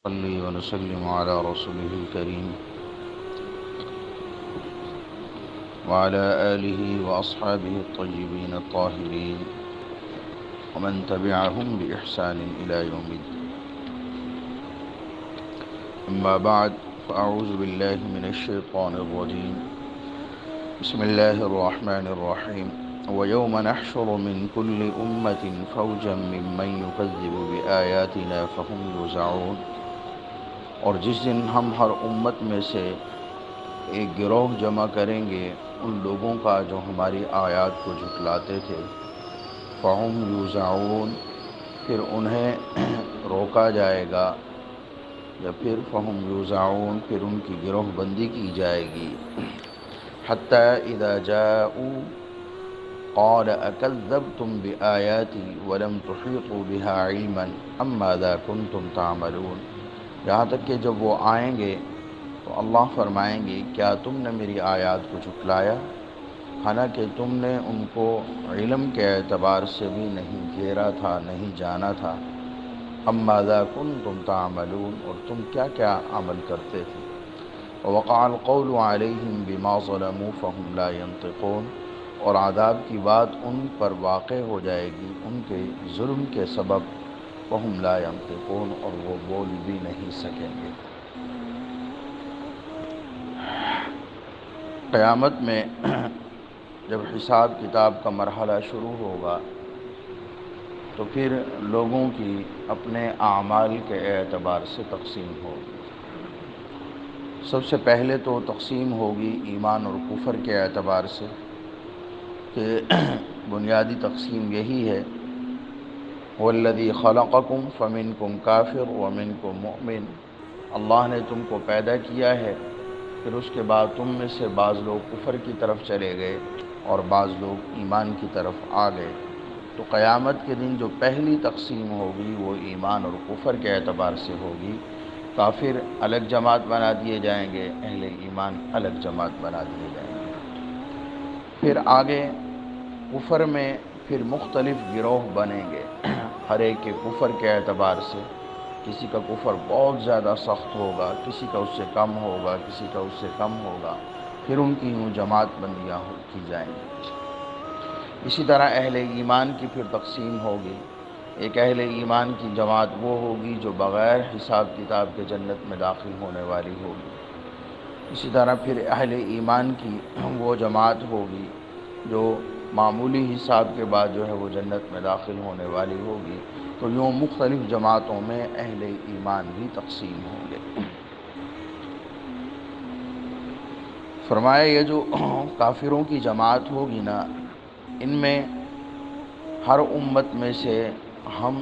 نصلي ونسلم على رسوله الكريم وعلى آله وأصحابه الطيبين الطاهرين ومن تبعهم بإحسان إلى يوم الدين. أما بعد، فأعوذ بالله من الشيطان الرجيم. بسم الله الرحمن الرحيم. ويوم نحشر من كل أمة فوجا ممن يكذب بآياتنا فهم يوزعون. اور جس دن ہم ہر امت میں سے ایک گروہ جمع کریں گے ان لوگوں کا جو ہماری آیات کو جھٹلاتے تھے، فہم یوزعون، پھر انہیں روکا جائے گا، یا پھر فہم یوزعون، پھر ان کی گروہ بندی کی جائے گی. حتی اذا جاؤوا قال اکذبتم بآیاتی ولم تحیطوا بها علما ام ماذا کنتم تعملون. یہاں تک کہ جب وہ آئیں گے تو اللہ فرمائیں گے کیا تم نے میری آیات کو جھٹلایا، حالانکہ تم نے ان کو علم کے اعتبار سے بھی نہیں گھیرا تھا، نہیں جانا تھا. ام ماذا کنتم تعملون، اور تم کیا کیا عمل کرتے تھے. ووقع القول علیہم بما ظلموا فہم لا ینطقون، اور عذاب کی بات ان پر واقع ہو جائے گی ان کے ظلم کے سبب. فہم لا ینطقون، اور وہ بول بھی نہیں سکیں گے. قیامت میں جب حساب کتاب کا مرحلہ شروع ہوگا تو پھر لوگوں کی اپنے اعمال کے اعتبار سے تقسیم ہوگی. سب سے پہلے تو تقسیم ہوگی ایمان اور کفر کے اعتبار سے، کہ بنیادی تقسیم یہی ہے، والذی خلقکم فمنکم کافر ومنکم مؤمن. اللہ نے تم کو پیدا کیا ہے، پھر اس کے بعد تم میں سے بعض لوگ کفر کی طرف چلے گئے اور بعض لوگ ایمان کی طرف آ گئے. تو قیامت کے دن جو پہلی تقسیم ہوگی وہ ایمان اور کفر کے اعتبار سے ہوگی. کافر الگ جماعت بنا دیے جائیں گے، اہل ایمان الگ جماعت بنا دیے جائیں گے. پھر آگے کفر میں پھر مختلف گروہ بنیں گے، ہر ایک کے کفر کے اعتبار سے. کسی کا کفر بہت زیادہ سخت ہوگا، کسی کا اس سے کم ہوگا، کسی کا اس سے کم ہوگا. پھر ان کی یوں جماعت بندیاں کی جائیں گی. اسی طرح اہل ایمان کی پھر تقسیم ہوگی. ایک اہل ایمان کی جماعت وہ ہوگی جو بغیر حساب کتاب کے جنت میں داخل ہونے والی ہوگی. اسی طرح پھر اہل ایمان کی وہ جماعت ہوگی جو معمولی حساب کے بعد جو ہے وہ جنت میں داخل ہونے والی ہوگی. تو یوں مختلف جماعتوں میں اہل ایمان بھی تقسیم ہوں گے. فرمایا یہ جو کافروں کی جماعت ہوگی نا، ان میں ہر امت میں سے ہم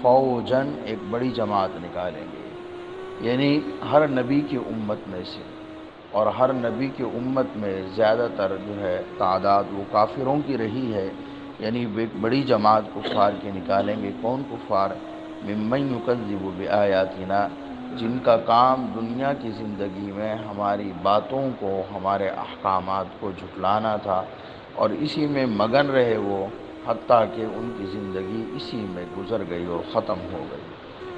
فوجن ایک بڑی جماعت نکالیں گے، یعنی ہر نبی کی امت میں سے. اور ہر نبی کی امت میں زیادہ تر جو ہے تعداد وہ کافروں کی رہی ہے، یعنی ایک بڑی جماعت کفار کی نکالیں گے. کون کفار؟ ممن یکذب بآیاتنا، جن کا کام دنیا کی زندگی میں ہماری باتوں کو، ہمارے احکامات کو جھٹلانا تھا، اور اسی میں مگن رہے وہ، حتیٰ کہ ان کی زندگی اسی میں گزر گئی اور ختم ہو گئی.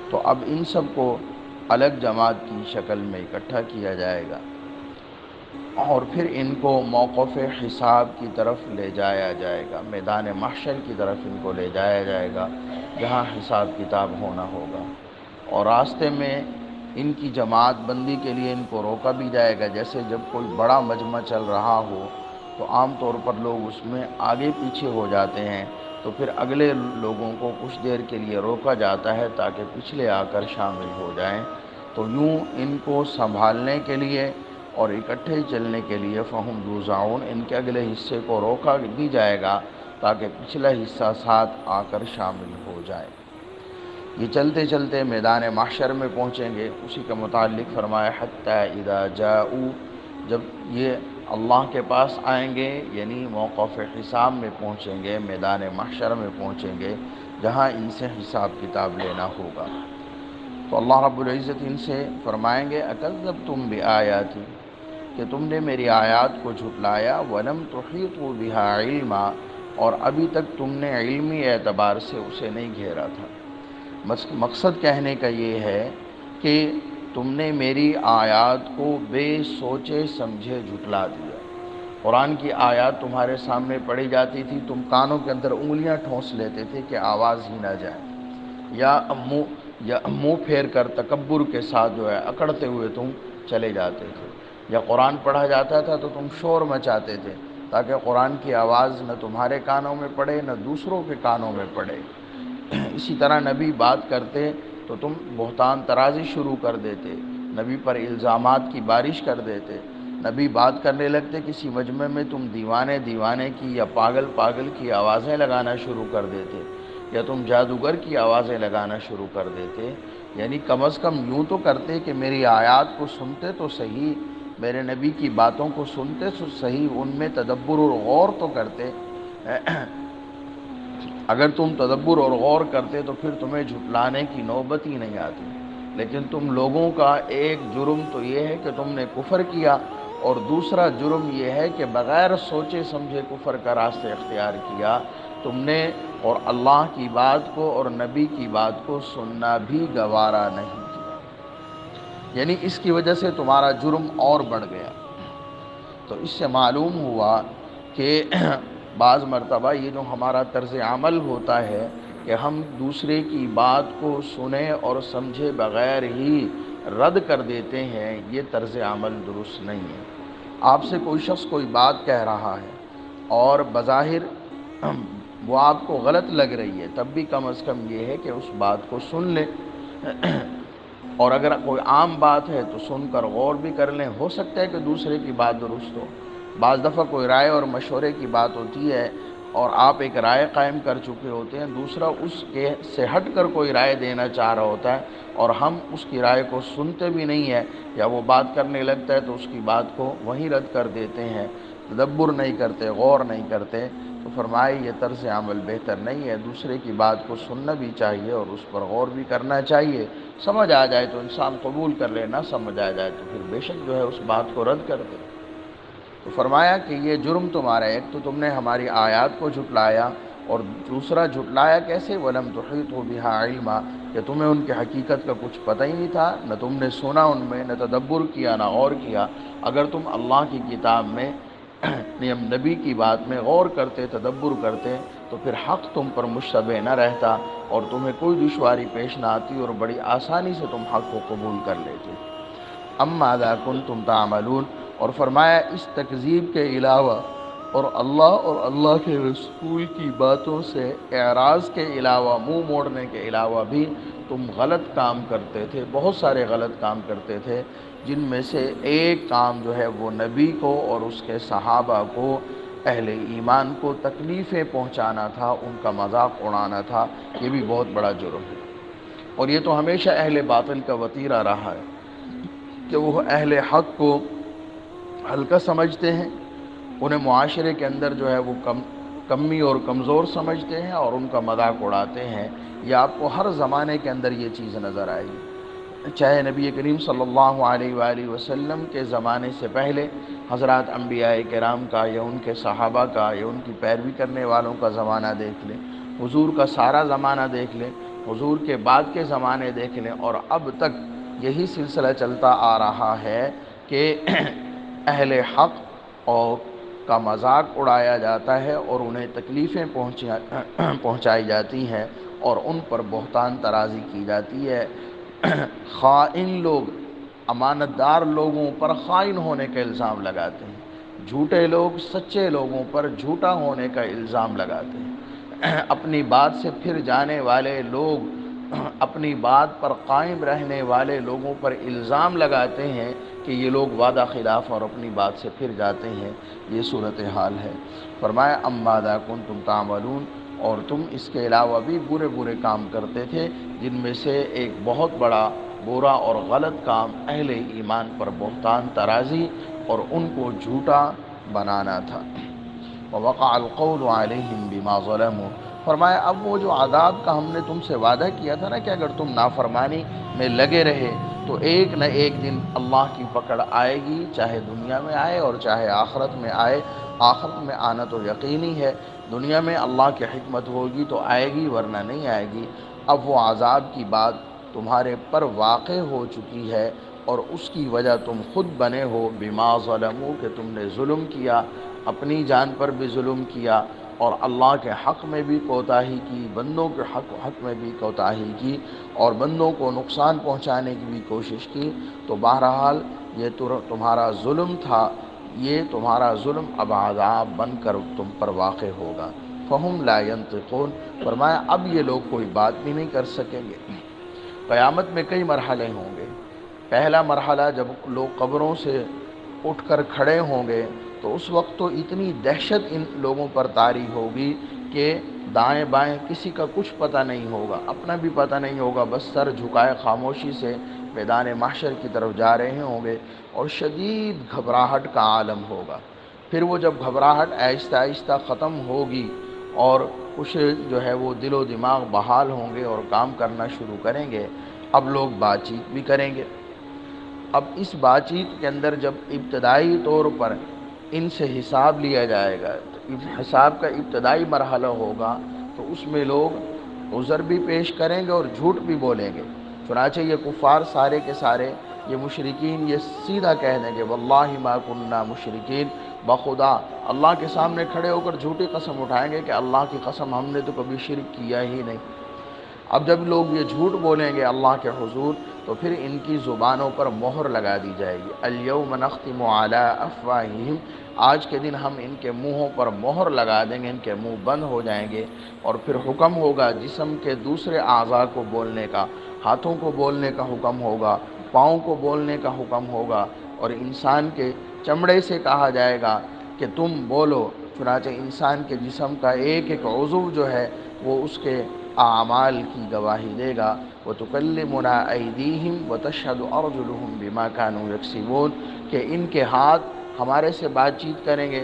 تو اب ان سب کو الگ جماعت کی شکل میں اکٹھا کیا جائے گا، اور پھر ان کو موقف حساب کی طرف لے جایا جائے گا، میدان محشر کی طرف ان کو لے جایا جائے گا جہاں حساب کتاب ہونا ہوگا. اور راستے میں ان کی جماعت بندی کے لیے ان کو روکا بھی جائے گا. جیسے جب کوئی بڑا مجمع چل رہا ہو تو عام طور پر لوگ اس میں آگے پیچھے ہو جاتے ہیں، تو پھر اگلے لوگوں کو کچھ دیر کے لیے روکا جاتا ہے تاکہ پچھلے آ کر شامل ہو جائیں. تو یوں ان کو سنبھالنے کے لیے اور اکٹھے چلنے کے لیے فہم یوزعون، ان کے اگلے حصے کو روکا بھی جائے گا تاکہ پچھلا حصہ ساتھ آ کر شامل ہو جائے. یہ چلتے چلتے میدان محشر میں پہنچیں گے. اسی کے متعلق فرمایا حتی اذا جاؤوا، جب یہ اللہ کے پاس آئیں گے یعنی موقف حساب میں پہنچیں گے، میدان محشر میں پہنچیں گے جہاں ان سے حساب کتاب لینا ہوگا. تو اللہ رب العزت ان سے فرمائیں گے اکذبتم بآیاتی، کہ تم نے میری آیات کو جھٹلایا، ولم تحیطوا بها علما، اور ابھی تک تم نے علمی اعتبار سے اسے نہیں گھیرا تھا. مقصد کہنے کا یہ ہے کہ تم نے میری آیات کو بے سوچے سمجھے جھٹلا دیا۔ قرآن کی آیات تمہارے سامنے پڑھی جاتی تھی، تم کانوں کے اندر انگلیاں ٹھونس لیتے تھے کہ آواز ہی نہ جائے، یا منہ پھیر کر تکبر کے ساتھ جو ہے اکڑتے ہوئے تم چلے جاتے تھے، یا قرآن پڑھا جاتا تھا تو تم شور مچاتے تھے تاکہ قرآن کی آواز نہ تمہارے کانوں میں پڑے نہ دوسروں کے کانوں میں پڑے۔ اسی طرح نبی بات کرتے تو تم بہتان ترازی شروع کر دیتے، نبی پر الزامات کی بارش کر دیتے۔ نبی بات کرنے لگتے، کسی مجمع میں تم دیوانے دیوانے کی یا پاگل پاگل کی آوازیں لگانا شروع کر دیتے، یا تم جادوگر کی آوازیں لگانا شروع کر دیتے۔ یعنی کم از کم یوں تو کرتے کہ میری آیات کو سنتے تو صحیح، میرے نبی کی باتوں کو سنتے تو صحیح، ان میں تدبر اور غور تو کرتے۔ اگر تم تدبر اور غور کرتے تو پھر تمہیں جھٹلانے کی نوبت ہی نہیں آتی، لیکن تم لوگوں کا ایک جرم تو یہ ہے کہ تم نے کفر کیا، اور دوسرا جرم یہ ہے کہ بغیر سوچے سمجھے کفر کا راستہ اختیار کیا تم نے، اور اللہ کی بات کو اور نبی کی بات کو سننا بھی گوارا نہیں کیا۔ یعنی اس کی وجہ سے تمہارا جرم اور بڑھ گیا۔ تو اس سے معلوم ہوا کہ بعض مرتبہ یہ جو ہمارا طرز عمل ہوتا ہے کہ ہم دوسرے کی بات کو سنے اور سمجھے بغیر ہی رد کر دیتے ہیں، یہ طرز عمل درست نہیں ہے۔ آپ سے کوئی شخص کوئی بات کہہ رہا ہے اور بظاہر وہ آپ کو غلط لگ رہی ہے، تب بھی کم از کم یہ ہے کہ اس بات کو سن لیں، اور اگر کوئی عام بات ہے تو سن کر غور بھی کر لیں، ہو سکتا ہے کہ دوسرے کی بات درست ہو۔ بعض دفعہ کوئی رائے اور مشورے کی بات ہوتی ہے اور آپ ایک رائے قائم کر چکے ہوتے ہیں، دوسرا اس کے سے ہٹ کر کوئی رائے دینا چاہ رہا ہوتا ہے اور ہم اس کی رائے کو سنتے بھی نہیں ہیں، یا وہ بات کرنے لگتا ہے تو اس کی بات کو وہیں رد کر دیتے ہیں، تدبر نہیں کرتے، غور نہیں کرتے، تو فرمائے یہ طرز عمل بہتر نہیں ہے۔ دوسرے کی بات کو سننا بھی چاہیے اور اس پر غور بھی کرنا چاہیے، سمجھ آ جائے تو انسان قبول کر لے، نہ سمجھ آ جائے تو پھر بے شک جو ہے اس بات کو رد کر دے۔ تو فرمایا کہ یہ جرم تمہارا ہے، ایک تو تم نے ہماری آیات کو جھٹلایا، اور دوسرا جھٹلایا کیسے؟ وَلَمْ تُحِيطُوا بِهَا عِلْمًا، کہ تمہیں ان کی حقیقت کا کچھ پتہ ہی نہیں تھا، نہ تم نے سنا ان میں، نہ تدبر کیا، نہ غور کیا۔ اگر تم اللہ کی کتاب میں نبی کی بات میں غور کرتے، تدبر کرتے، تو پھر حق تم پر مشتبہ نہ رہتا اور تمہیں کوئی دشواری پیش نہ آتی اور بڑی آسانی سے تم حق کو قبول کر لیتے۔ اما ماذا کنتم تعملون، اور فرمایا اس تکذیب کے علاوہ اور اللہ کے رسول کی باتوں سے اعراض کے علاوہ، منہ موڑنے کے علاوہ بھی تم غلط کام کرتے تھے، بہت سارے غلط کام کرتے تھے، جن میں سے ایک کام جو ہے وہ نبی کو اور اس کے صحابہ کو، اہل ایمان کو تکلیفیں پہنچانا تھا، ان کا مذاق اڑانا تھا۔ یہ بھی بہت بڑا جرم ہے، اور یہ تو ہمیشہ اہل باطل کا وتیرہ رہا ہے کہ وہ اہل حق کو ہلکا سمجھتے ہیں، انہیں معاشرے کے اندر جو ہے وہ کمی اور کمزور سمجھتے ہیں اور ان کا مذاق اڑاتے ہیں۔ یہ آپ کو ہر زمانے کے اندر یہ چیز نظر آئے گی، چاہے نبی کریم صلی اللہ علیہ وآلہ وسلم کے زمانے سے پہلے حضرات انبیاء کرام کا، یا ان کے صحابہ کا، یا ان کی پیروی کرنے والوں کا زمانہ دیکھ لیں، حضور کا سارا زمانہ دیکھ لیں، حضور کے بعد کے زمانے دیکھ لیں، اور اب تک یہی سلسلہ چلتا آ رہا ہے کہ اہل حق اور کا مذاق اڑایا جاتا ہے اور انہیں تکلیفیں پہنچائی جاتی ہیں اور ان پر بہتان ترازی کی جاتی ہے۔ خائن لوگ امانت دار لوگوں پر خائن ہونے کا الزام لگاتے ہیں، جھوٹے لوگ سچے لوگوں پر جھوٹا ہونے کا الزام لگاتے ہیں، اپنی بات سے پھر جانے والے لوگ اپنی بات پر قائم رہنے والے لوگوں پر الزام لگاتے ہیں کہ یہ لوگ وعدہ خلاف اور اپنی بات سے پھر جاتے ہیں۔ یہ صورتحال ہے۔ فرمایا اما ماذا کنتم تعملون، اور تم اس کے علاوہ بھی برے برے کام کرتے تھے، جن میں سے ایک بہت بڑا برا اور غلط کام اہل ایمان پر بہتان ترازی اور ان کو جھوٹا بنانا تھا۔ وَوَقَعَ الْقَوْلُ عَلَيْهِمْ بِمَا ظَلَمُوا، فرمایا اب وہ جو عذاب کا ہم نے تم سے وعدہ کیا تھا نا کہ اگر تم نافرمانی میں لگے رہے تو ایک نہ ایک دن اللہ کی پکڑ آئے گی، چاہے دنیا میں آئے اور چاہے آخرت میں آئے۔ آخرت میں آنا تو یقینی ہے، دنیا میں اللہ کی حکمت ہوگی تو آئے گی ورنہ نہیں آئے گی۔ اب وہ عذاب کی بات تمہارے پر واقع ہو چکی ہے، اور اس کی وجہ تم خود بنے ہو، بما ظلموا کہ تم نے ظلم کیا، اپنی جان پر بھی ظلم کیا، اور اللہ کے حق میں بھی کوتاہی کی، بندوں کے حق میں بھی کوتاہی کی، اور بندوں کو نقصان پہنچانے کی بھی کوشش کی۔ تو بہرحال یہ تمہارا ظلم تھا، یہ تمہارا ظلم اب عذاب بن کر تم پر واقع ہوگا۔ فہم لا ینطقون، فرمایا اب یہ لوگ کوئی بات بھی نہیں کر سکیں گے۔ قیامت میں کئی مرحلے ہوں گے۔ پہلا مرحلہ جب لوگ قبروں سے اٹھ کر کھڑے ہوں گے تو اس وقت تو اتنی دہشت ان لوگوں پر طاری ہوگی کہ دائیں بائیں کسی کا کچھ پتہ نہیں ہوگا، اپنا بھی پتہ نہیں ہوگا، بس سر جھکائے خاموشی سے میدان محشر کی طرف جا رہے ہوں گے، اور شدید گھبراہٹ کا عالم ہوگا۔ پھر وہ جب گھبراہٹ آہستہ آہستہ ختم ہوگی اور کچھ جو ہے وہ دل و دماغ بحال ہوں گے اور کام کرنا شروع کریں گے، اب لوگ بات چیت بھی کریں گے۔ اب اس بات چیت کے اندر جب ابتدائی طور پر ان سے حساب لیا جائے گا، تو حساب کا ابتدائی مرحلہ ہوگا، تو اس میں لوگ عذر بھی پیش کریں گے اور جھوٹ بھی بولیں گے۔ چنانچہ یہ کفار سارے کے سارے، یہ مشرکین یہ سیدھا کہہ دیں گے واللہ ما کننا مشرکین، بخدا اللہ کے سامنے کھڑے ہو کر جھوٹی قسم اٹھائیں گے کہ اللہ کی قسم ہم نے تو کبھی شرک کیا ہی نہیں۔ اب جب لوگ یہ جھوٹ بولیں گے اللہ کے حضور، تو پھر ان کی زبانوں پر مہر لگا دی جائے گی۔ الیوم نختم علی افواہہم، آج کے دن ہم ان کے منہوں پر مہر لگا دیں گے، ان کے منہ بند ہو جائیں گے، اور پھر حکم ہوگا جسم کے دوسرے اعضاء کو بولنے کا، ہاتھوں کو بولنے کا حکم ہوگا، پاؤں کو بولنے کا حکم ہوگا، اور انسان کے چمڑے سے کہا جائے گا کہ تم بولو۔ چنانچہ انسان کے جسم کا ایک ایک عضو جو ہے وہ اس کے اعمال کی گواہی دے گا۔ وَتُكَلِّمُنَا أَيْدِيهِمْ وَتَشْهَدُ أَرْجُلُهُمْ بِمَا كَانُوا يَكْسِبُونَ، کہ ان کے ہاتھ ہمارے سے بات چیت کریں گے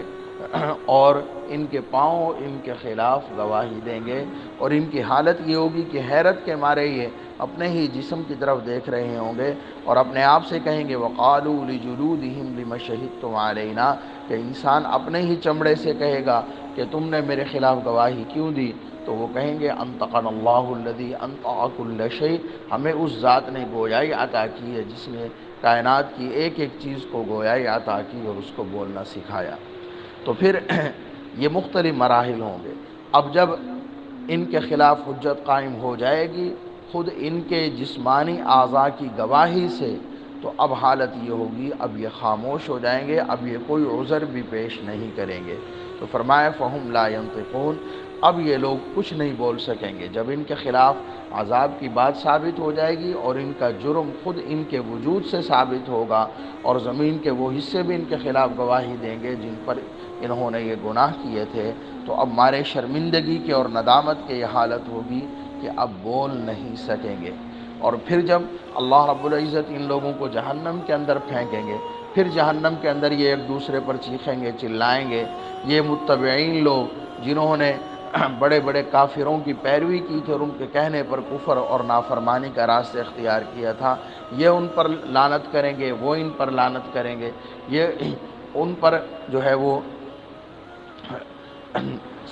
اور ان کے پاؤں ان کے خلاف گواہی دیں گے، اور ان کی حالت یہ ہوگی کہ حیرت کے مارے یہ اپنے ہی جسم کی طرف دیکھ رہے ہوں گے اور اپنے آپ سے کہیں گے وَقَالُوا لِجُلُودِهِمْ لِمَ شَهِدتُّمْ عَلَيْنَا، کہ انسان اپنے ہی چمڑے سے کہے گا کہ تم نے میرے خلاف گواہی کیوں دی؟ تو وہ کہیں گے انطقنا اللہ الذی انطق کل شیء، ہمیں اس ذات نے گویائی عطا کی ہے جس نے کائنات کی ایک ایک چیز کو گویائی عطا کی اور اس کو بولنا سکھایا۔ تو پھر یہ مختلف مراحل ہوں گے۔ اب جب ان کے خلاف حجت قائم ہو جائے گی خود ان کے جسمانی اعضاء کی گواہی سے، تو اب حالت یہ ہوگی اب یہ خاموش ہو جائیں گے، اب یہ کوئی عذر بھی پیش نہیں کریں گے۔ تو فرمایا فہم لا ینطقون، اب یہ لوگ کچھ نہیں بول سکیں گے۔ جب ان کے خلاف عذاب کی بات ثابت ہو جائے گی اور ان کا جرم خود ان کے وجود سے ثابت ہوگا، اور زمین کے وہ حصے بھی ان کے خلاف گواہی دیں گے جن پر انہوں نے یہ گناہ کیے تھے، تو اب مارے شرمندگی کے اور ندامت کے یہ حالت ہوگی کہ اب بول نہیں سکیں گے۔ اور پھر جب اللہ رب العزت ان لوگوں کو جہنم کے اندر پھینکیں گے، پھر جہنم کے اندر یہ ایک دوسرے پر چیخیں گے، چلائیں گے۔ یہ متبعین لوگ جنہوں نے بڑے بڑے کافروں کی پیروی کی تھی اور ان کے کہنے پر کفر اور نافرمانی کا راستہ اختیار کیا تھا، یہ ان پر لعنت کریں گے، وہ ان پر لعنت کریں گے، یہ ان پر جو ہے وہ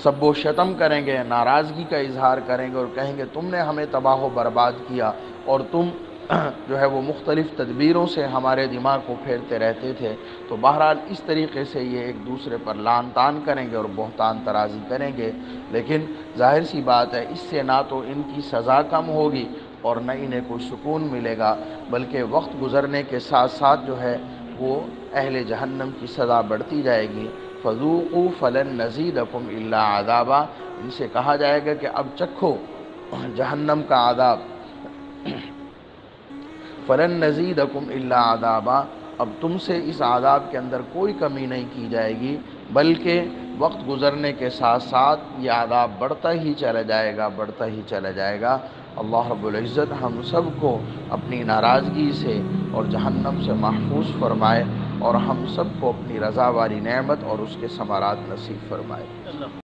سب و شتم کریں گے، ناراضگی کا اظہار کریں گے اور کہیں گے تم نے ہمیں تباہ و برباد کیا، اور تم جو ہے وہ مختلف تدبیروں سے ہمارے دماغ کو پھیرتے رہتے تھے۔ تو بہرحال اس طریقے سے یہ ایک دوسرے پر لعن طعن کریں گے اور بہتان ترازی کریں گے، لیکن ظاہر سی بات ہے اس سے نہ تو ان کی سزا کم ہوگی اور نہ انہیں کوئی سکون ملے گا، بلکہ وقت گزرنے کے ساتھ ساتھ جو ہے وہ اہل جہنم کی سزا بڑھتی جائے گی۔ فَذُوقُوا فَلَن نَّزِيدَكُمْ إِلَّا عَذَابًا، ان سے کہا جائے گا کہ اب چکھو جہنم کا عذاب، فَلَن نَّزِيدَكُمْ إِلَّا عَذَابًا، اب تم سے اس عذاب کے اندر کوئی کمی نہیں کی جائے گی، بلکہ وقت گزرنے کے ساتھ ساتھ یہ عذاب بڑھتا ہی چلا جائے گا، بڑھتا ہی چلا جائے گا۔ اللہ رب العزت ہم سب کو اپنی ناراضگی سے اور جہنم سے محفوظ فرمائے، اور ہم سب کو اپنی رضا والی نعمت اور اس کے ثمرات نصیب فرمائے۔